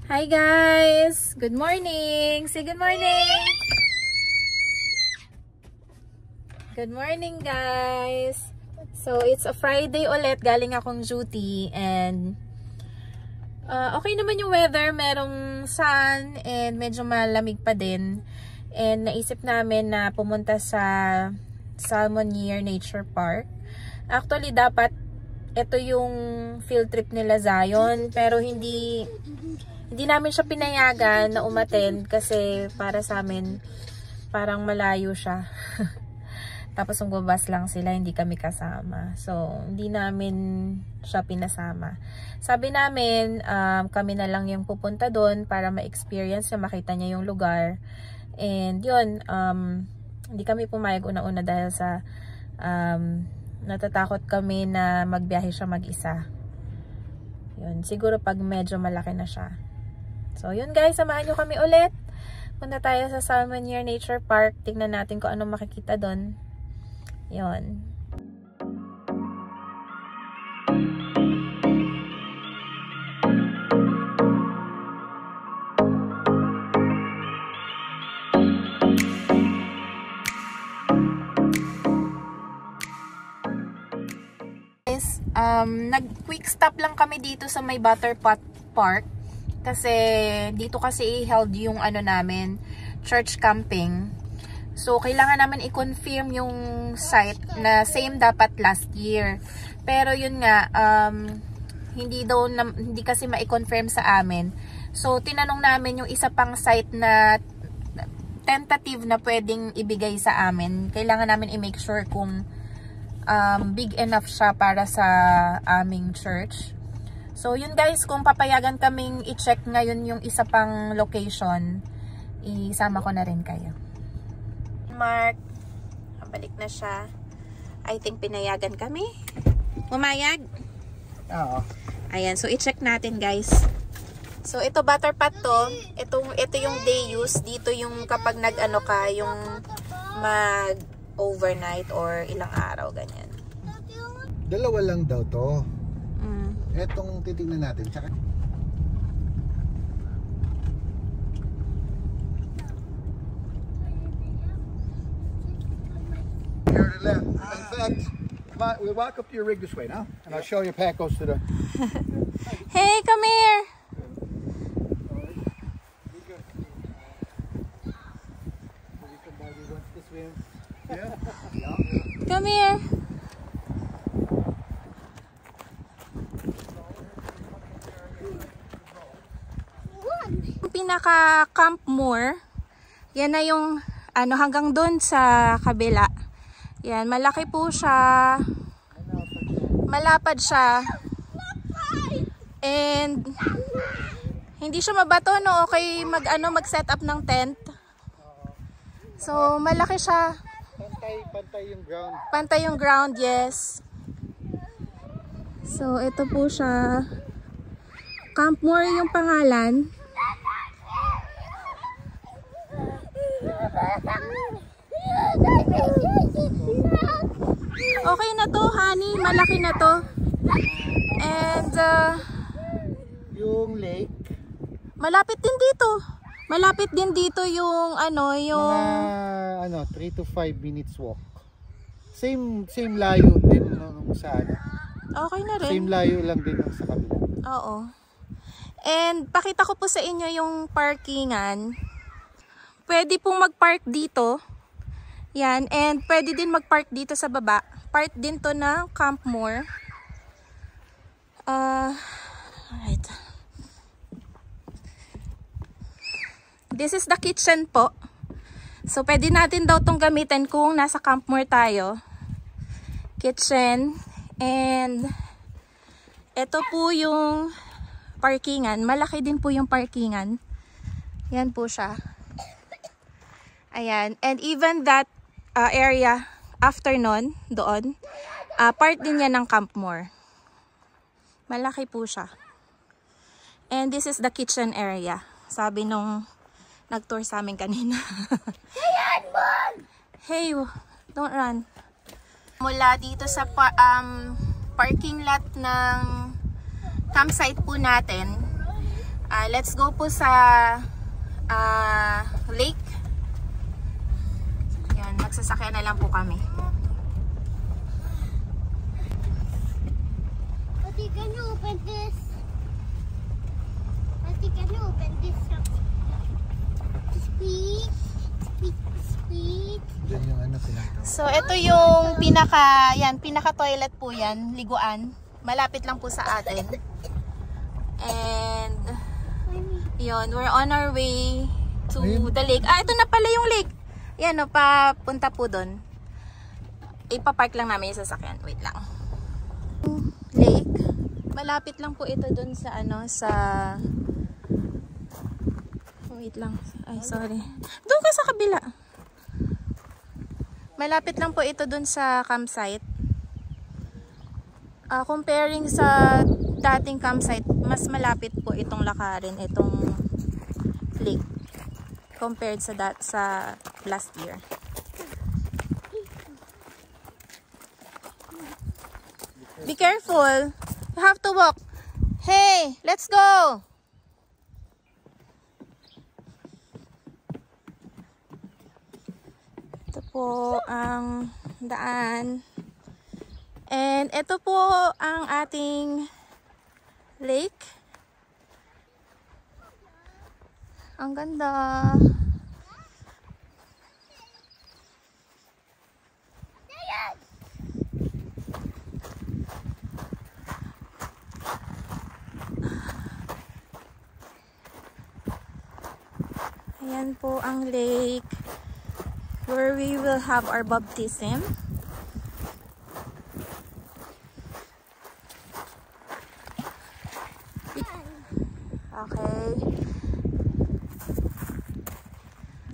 Hi guys! Good morning! Say good morning! Good morning guys! So it's a Friday ulit, galing akong duty and okay naman yung weather, merong sun and medyo malamig pa din. And naisip namin na pumunta sa Salmonier Nature Park. Actually dapat ito yung field trip nila Zion, pero hindi namin siya pinayagan na umattend kasi para sa amin parang malayo siya. Tapos magbabas lang sila, hindi kami kasama. So, hindi namin siya pinasama. Sabi namin, kami na lang yung pupunta doon para ma-experience niya, makita niya yung lugar. And yun, hindi kami pumayag una-una dahil sa natatakot kami na magbiyahe siya mag-isa. Yun, siguro pag medyo malaki na siya. So, yun guys, samahan nyo kami ulit. Punta tayo sa Salmonier Nature Park. Tingnan natin kung anong makikita doon. Yun. Guys, nag-quick stop lang kami dito sa may Butterpot Park. Kasi dito kasi held yung ano namin, church camping. So kailangan namin i-confirm yung site na same dapat last year. Pero yun nga, hindi kasi ma-confirm sa amin. So tinanong namin yung isa pang site na tentative na pwedeng ibigay sa amin. Kailangan namin i-make sure kung big enough siya para sa aming church. So yun guys, kung papayagan kaming i-check ngayon yung isa pang location, isama ko na rin kayo. Mark, balik na siya. I think pinayagan kami. Pumayag? Oo. Ayan, so i-check natin guys. So ito Butterpot to. Ito yung day use. Dito yung kapag nag-ano ka, yung mag-overnight or ilang araw, ganyan. Dalawa lang daw to. Etong titingnan natin. Tsaka here to the left. In fact, we'll walk up to your rig this way now, and I'll show you pack goes to the. Hey, come here. Come here. Pinaka Camp Moore, yan na yung ano hanggang doon sa kabila. Yan, malaki po siya. Malapad siya. And hindi siya mabato, no? Okay mag-set up ng tent. So, malaki siya. Pantay yung ground. Pantay yung ground, yes. So, ito po siya. Camp Moore yung pangalan. Okay na to, honey. Malaki na to. And Yung lake. malapit din dito. Malapit din dito yung yung Mga 3 to 5 minutes walk. Same layo din nung sa okay na rin. Same layo lang din nung sa kabila. Oo. And pakita ko po sa inyo yung parkingan. Pwede pong mag-park dito. Yan. And pwede din mag-park dito sa baba. Part din to ng Camp Moore. Alright. This is the kitchen po. So, pwede natin daw tong gamitin kung nasa Camp Moore tayo. Kitchen. And ito po yung parkingan. Malaki din po yung parkingan. Yan po siya. Ayan. And even that area after nun, doon, part din yan ng Camp Moore. Malaki po siya. And this is the kitchen area. Sabi nung nag-tour sa amin kanina. Hey, don't run. Mula dito sa parking lot ng campsite po natin, Let's go po sa lake. Yan, magsasakyan na lang po kami. Ate, can you open this? Ate, can you open this? Sweet. Yan yung ano pinaka. So, ito yung pinaka toilet po yan, liguan. Malapit lang po sa atin. And, yun, we're on our way to the lake. Ito na pala yung lake. Yan, no, papunta po doon. Ipapark lang namin yung sasakyan. Wait lang. Lake. Malapit lang po ito doon sa, wait lang. Ay, sorry. Doon ka sa kabila. Malapit lang po ito dun sa campsite. Comparing sa dating campsite, mas malapit po itong lakarin, itong lake, compared sa last year. Be careful. You have to walk. Hey, let's go. Ito po ang daan. And ito po ang ating lake. Ang ganda. Ayan po ang lake where we will have our baptism. Okay.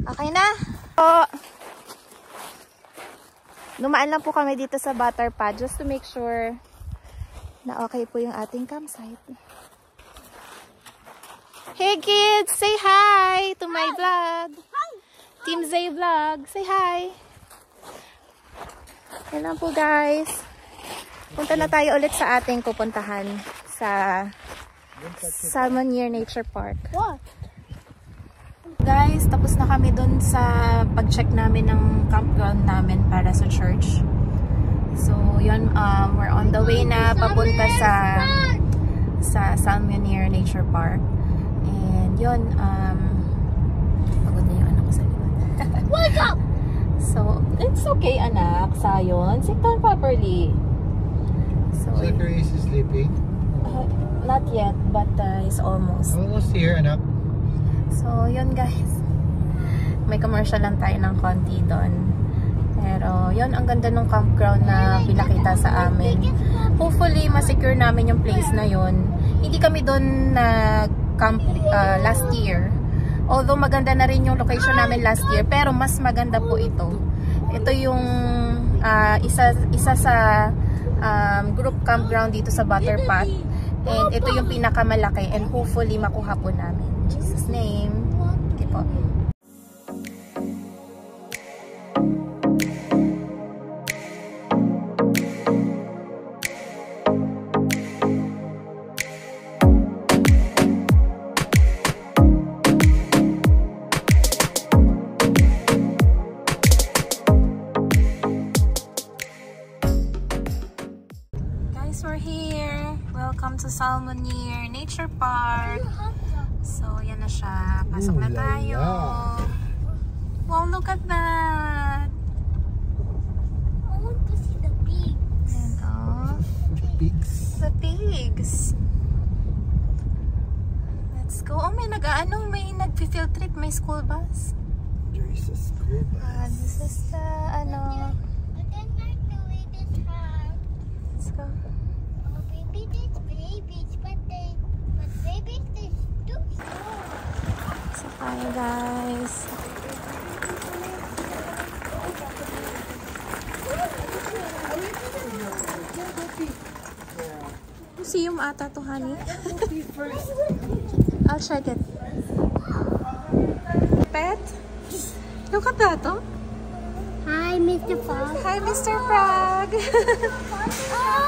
Okay na? Dumaan lang po kami dito sa Butter Pad just to make sure na okay po yung ating campsite. Hey kids! Say hi to my vlog! Team Zay Vlog! Say hi! Yan lang po guys. Punta na tayo ulit sa ating pupuntahan sa Salmonier Nature Park. What? Guys, tapos na kami dun sa pag-check namin ng campground namin para sa church. So, yun, we're on the way na papunta sa Salmonier Nature Park. And yun, pagod na yung anak ko sa likod. Wake up! So, it's okay anak, Sayon. Sit down properly. So, Zachary is sleeping. not yet, but it's almost. Almost here, anak. So, yun guys. May commercial lang tayo ng konti doon. Pero, yun, ang ganda ng campground na pinakita sa amin. Hopefully, masecure namin yung place na yun. Hindi kami doon nag-camp last year. Although, maganda na rin yung location namin last year. Pero, mas maganda po ito. Ito yung isa sa group campground dito sa Butter Pad. And ito yung pinakamalaki. And hopefully, makuha po namin. In Jesus' name. Okay po. We're here. Welcome to Salmonier Nature Park. So, yan na siya. Pasok na tayo. Wow, look at that. I want to see the pigs. And, Pigs. the pigs. Let's go. Oh, may may nag-field trip. May school bus. There is a school bus. This is the, I don't like the way this hard. let's go. Babies, but babies is too small. So, tayo guys. Museum ata to, honey. I'll check it. Pet? Look at that, oh. Hi, Mr. Frog. Hi, Mr. Frog. Oh!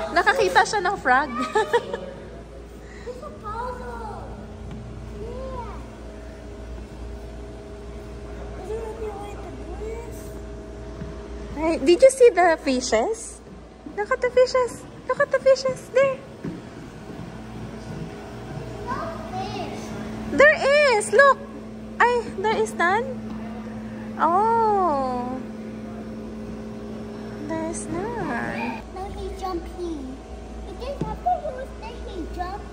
Nakakita siya ng frog. It's a puzzle. Hey, did you see the fishes? Look at the fishes. Look at the fishes. There. There is. Look. Ay, there is none. Oh. There's none. Now he's jumping. It is after he was there, he jumped.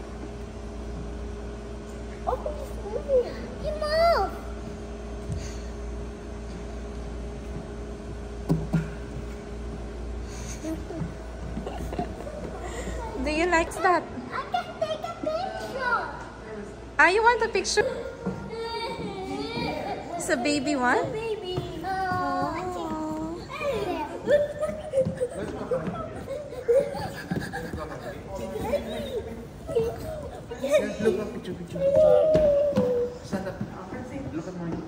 Oh, he's moving. He moved. Do you like that? I can take a picture. Ah, you want a picture? It's a baby one? Baby. Look at picture. Stand up. Look at mine.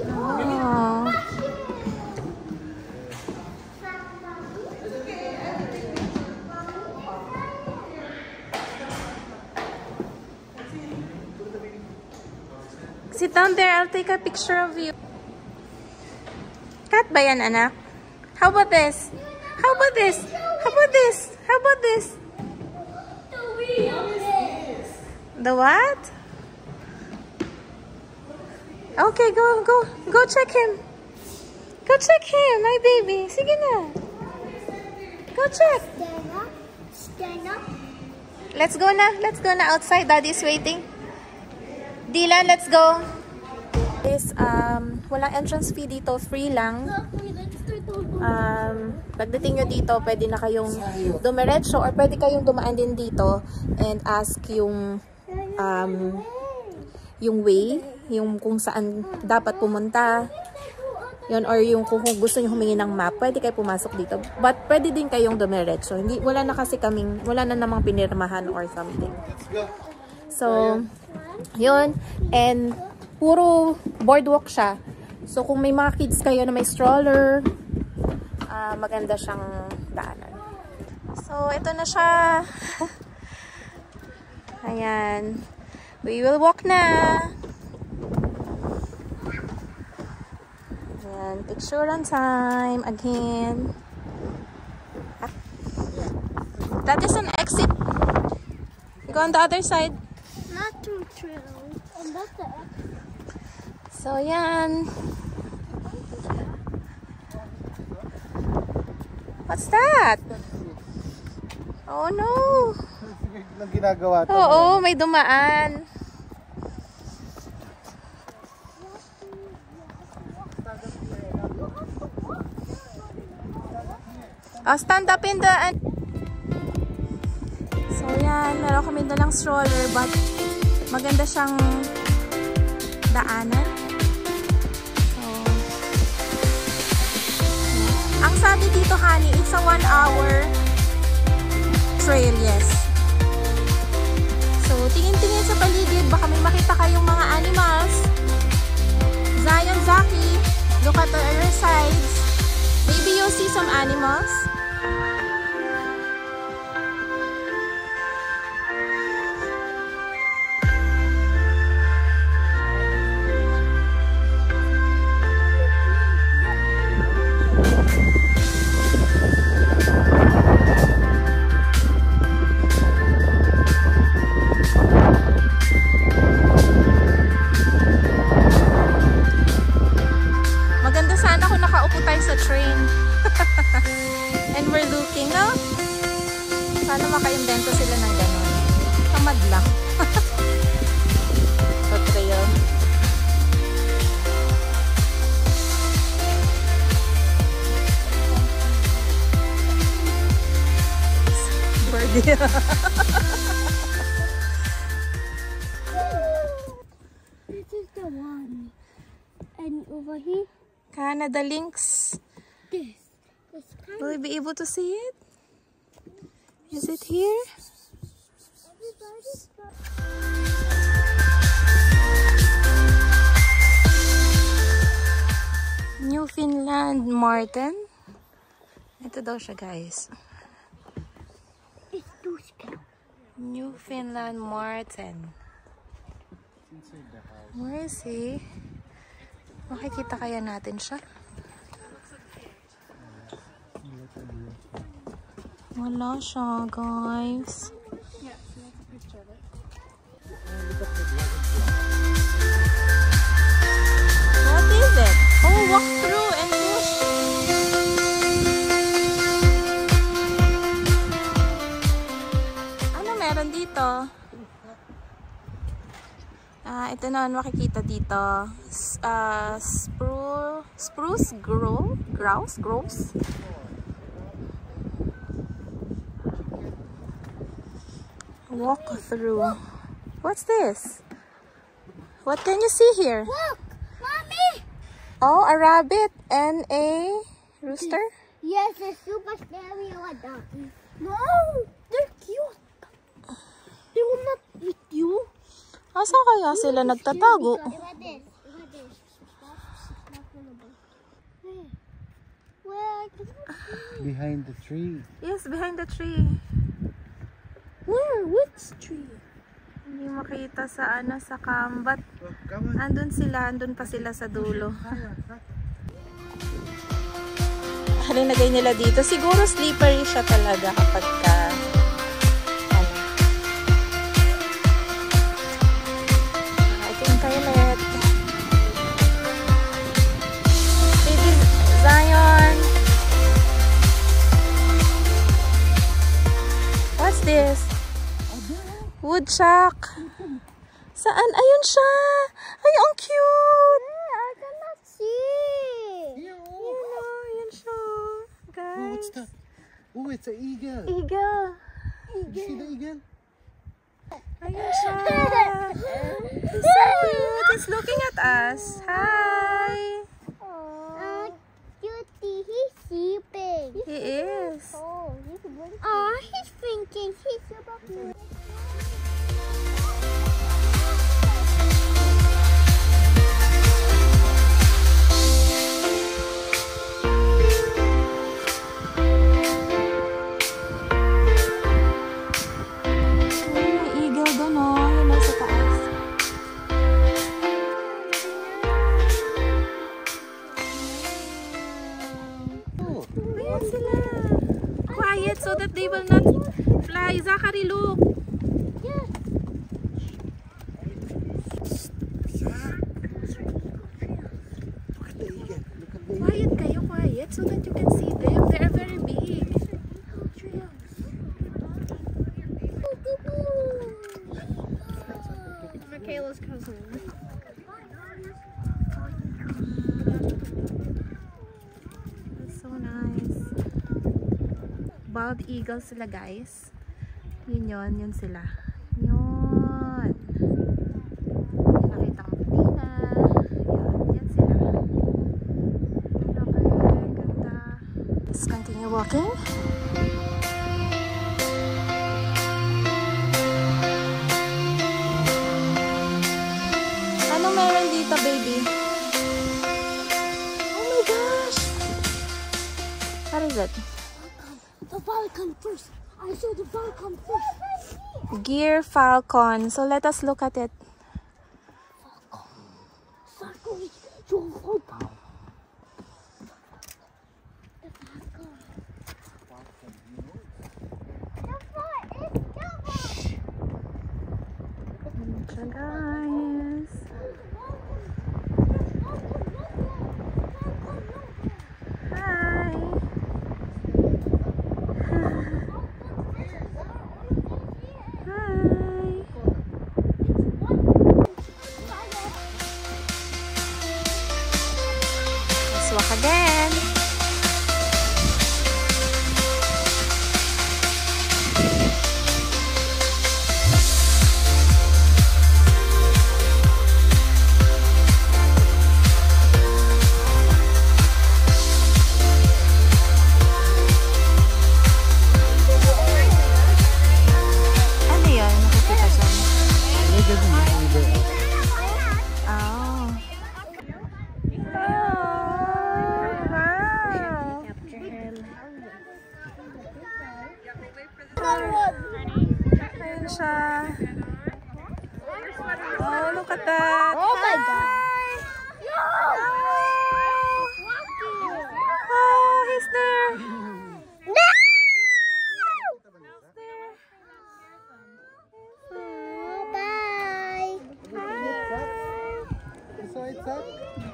Oh. Sit down there. I'll take a picture of you. Cat ba yan, anak? How about this? How about this? How about this? How about this? The what? Okay, go check him. Go check him, my baby. Sige na. Go check. Stand up. Let's go na outside. Daddy's waiting. Dylan, let's go. Walang entrance fee dito. Free lang. Pagdating nyo dito, pwede na kayong dumiretso or pwede kayong dumaan din dito and ask yung way, yung kung saan dapat pumunta. Yun, or yung kung gusto nyo humingi ng map, pwede kayo pumasok dito. But pwede din kayong dumiretso. Wala na namang pinirmahan or something. So, yun. And puro boardwalk siya. So, kung may mga kids kayo na may stroller, maganda siyang daanan. So, ito na siya. Ayan. We will walk na. Ayan. Picture time again. That is an exit. You go on the other side. Not too true. And that's the exit. So, yan. What's that? Oh, no. Anong ginagawa ito? Oo, may dumaan. Oh, stand up in the... So, yan. Meron kami dalang stroller, but maganda siyang daanan. Ang sabi dito, honey, it's a 1-hour trail, yes. So, tingin-tingin sa paligid. Baka may makita kayong mga animals. Zion, Zaki, look at the other sides. Maybe you'll see some animals. Sa train. And we're looking, no? Sana maka-invento sila ng gano'n. Tamad lang. Sa trail. Birdie. This is the one. And over here, Canada Lynx. this. Will you be able to see it? Is it here? Newfoundland Marten. Ito daw siya, guys. It's too scary. Newfoundland Marten. Where is he? Makikita kaya natin siya? Wala siya, guys. What is it? Oh, walk through and push. Ano meron dito? Ito naman makikita dito. Spruce grouse. Walk through. What's this? What can you see here? Look, Mommy! Oh, a rabbit and a rooster? Yes, they're super scary like that. No, they're cute. They will not eat you. Asa kaya sila nagtatago? Behind the tree. Yes, behind the tree. Where? Which tree? Hindi makita sa sa kambat. Come on. Andun pa sila sa dulo. Halinagay nila dito. Siguro slippery siya talaga kapag ito yung toilet. Baby Zion. What's this? Woodchuck. Saan? Ayun siya. Ay, ang cute. I cannot see. Ayun siya. Guys. Oh, what's that? Oh, it's an eagle. Eagle. You see the eagle? Ayun siya. He's so cute. He's looking at us. Hi. Cutie, he's sleeping. He is. Oh, he's blinking. Oh, he's thinking. He's super cute. So that they will not fly. Zachary, look. Yes. Look at the eagle. Look at the eagle. Quiet kayo, quiet, so that you can see them. They are very big. Michaela's cousin. That's so nice. Bald eagles sila, guys. Yun sila. Yun. Nakita kong patina. Yan sila. Okay, ganda. Let's continue walking. Ano meron dito, baby? Oh my gosh! What is it? The Falcon first. I saw the Falcon first. Gear Falcon. So let us look at it. Falcon. Your Falcon. The Falcon. So guys. Hi. Let's walk again. Ano yun? Nakikita dyan. Look at the eagle. Oh. Ayun siya. Oh, look at that. Oh my God. Oh, he's there.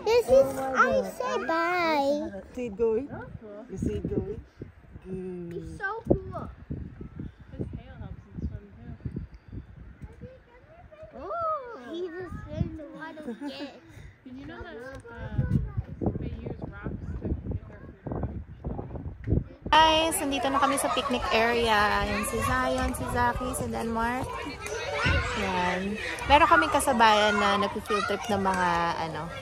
This is, I said bye. See it going? You see it going? Good. It's so cool. His tail helps him swim too. Oh, he's a swim to water again. Did you know that they use rocks to get their food? Guys, nandito na kami sa picnic area. Yan si Zion, si Zaki, si Denmark. Yan. Meron kaming kasabayan na nag-field trip ng mga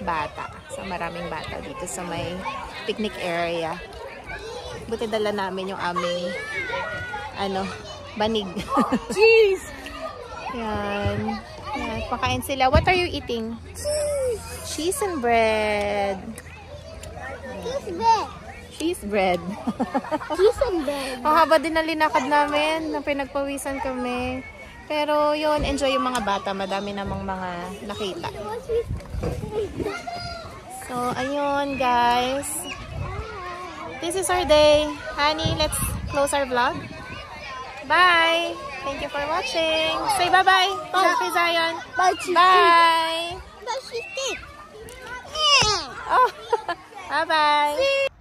bata. So maraming bata dito sa may picnic area. Buti dala namin yung aming banig. Cheese! Yan. Yan. Pakain sila. What are you eating? Cheese and bread. Cheese bread. Cheese bread. Cheese and bread. Mahaba din ang linakad namin. Na pinagpawisan kami. Pero yun, enjoy yung mga bata. Madami namang mga nakita. So, ayun guys. This is our day. Honey, let's close our vlog. Bye! Thank you for watching. Say bye-bye. Jackie, Zion. Bye, Bye! Bye, cheese cake. Oh, bye-bye.